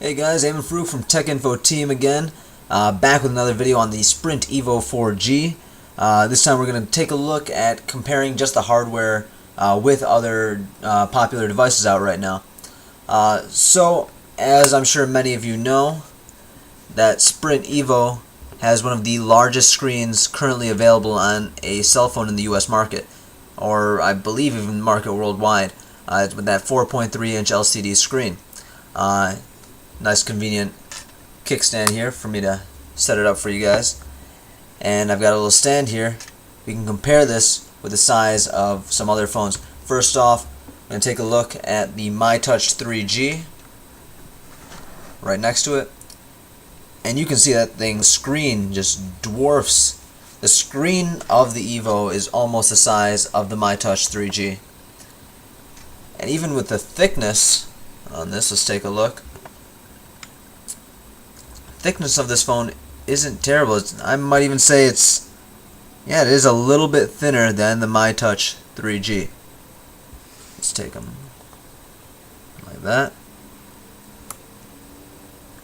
Hey guys, Eamon Farouk from Tech Info Team again, back with another video on the Sprint Evo 4G. This time we're going to take a look at comparing just the hardware with other popular devices out right now. So, as I'm sure many of you know, that Sprint Evo has one of the largest screens currently available on a cell phone in the US market, or I believe even the market worldwide, with that 4.3-inch LCD screen. Nice convenient kickstand here for me to set it up for you guys. And I've got a little stand here. We can compare this with the size of some other phones. First off, I'm going to take a look at the MyTouch 3G right next to it. And you can see that thing's screen just dwarfs. The screen of the Evo is almost the size of the MyTouch 3G. And even with the thickness on this, let's take a look. Thickness of this phone isn't terrible. I might even say it is a little bit thinner than the MyTouch 3G. Let's take them like that.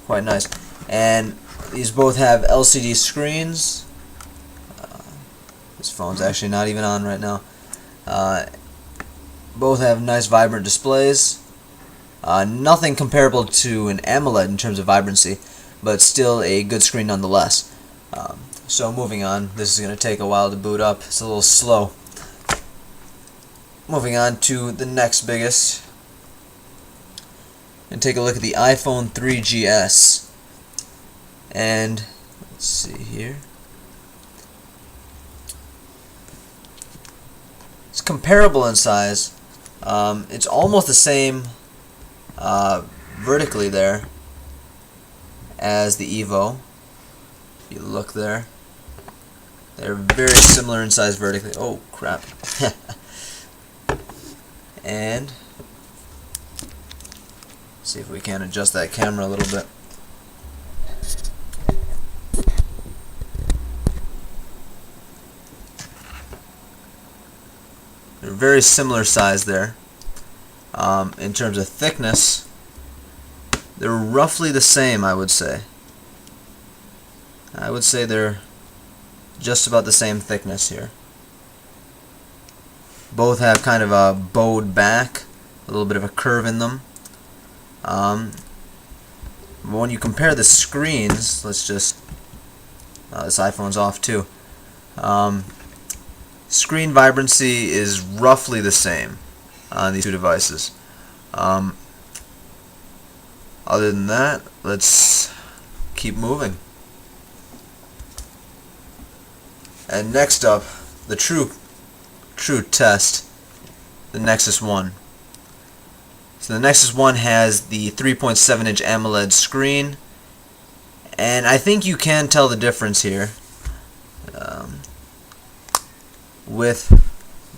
Quite nice. And these both have LCD screens. This phone's actually not even on right now. Both have nice vibrant displays. Nothing comparable to an AMOLED in terms of vibrancy, but still a good screen nonetheless. So moving on, this is going to take a while to boot up. It's a little slow. Moving on to the next biggest, and take a look at the iPhone 3GS. And let's see here. It's comparable in size. It's almost the same vertically there as the Evo. If you look there, they're very similar in size vertically. Oh crap. And see if we can adjust that camera a little bit. They're very similar size there. In terms of thickness, they're roughly the same, I would say. I would say they're just about the same thickness here. Both have kind of a bowed back, a little bit of a curve in them. When you compare the screens, let's just... this iPhone's off too. Screen vibrancy is roughly the same on these two devices. Other than that, let's keep moving. And next up, the true test, the Nexus One. So the Nexus One has the 3.7-inch AMOLED screen, and I think you can tell the difference here with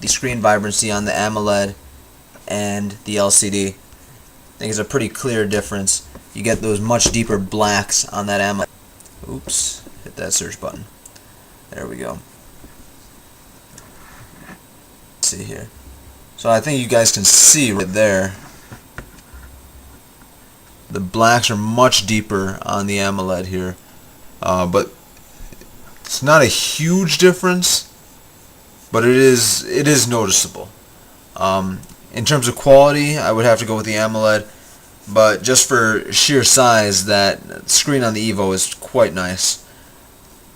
the screen vibrancy on the AMOLED and the LCD. I think it's a pretty clear difference. You get those much deeper blacks on that AMOLED. Oops, hit that search button. There we go. Let's see here. So I think you guys can see right there, the blacks are much deeper on the AMOLED here, but it's not a huge difference, but it is noticeable. In terms of quality, I would have to go with the AMOLED, but just for sheer size, that screen on the Evo is quite nice.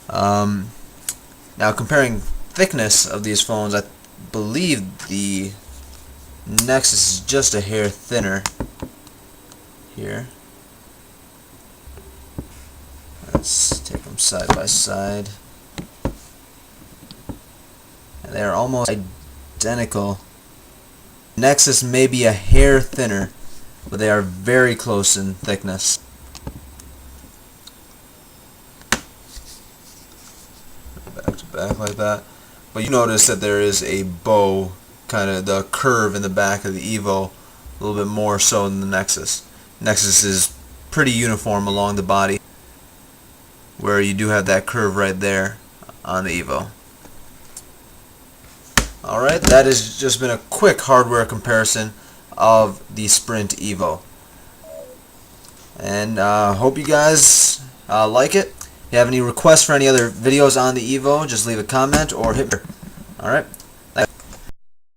Now comparing thickness of these phones, I believe the Nexus is just a hair thinner here. Let's take them side by side. And they are almost identical. Nexus may be a hair thinner, but they are very close in thickness. Back to back like that. But you notice that there is a bow, kind of the curve in the back of the Evo, a little bit more so than the Nexus. Nexus is pretty uniform along the body, where you do have that curve right there on the Evo. Alright, that has just been a quick hardware comparison of the Sprint Evo. And hope you guys like it. If you have any requests for any other videos on the Evo, just leave a comment or hit me. Alright.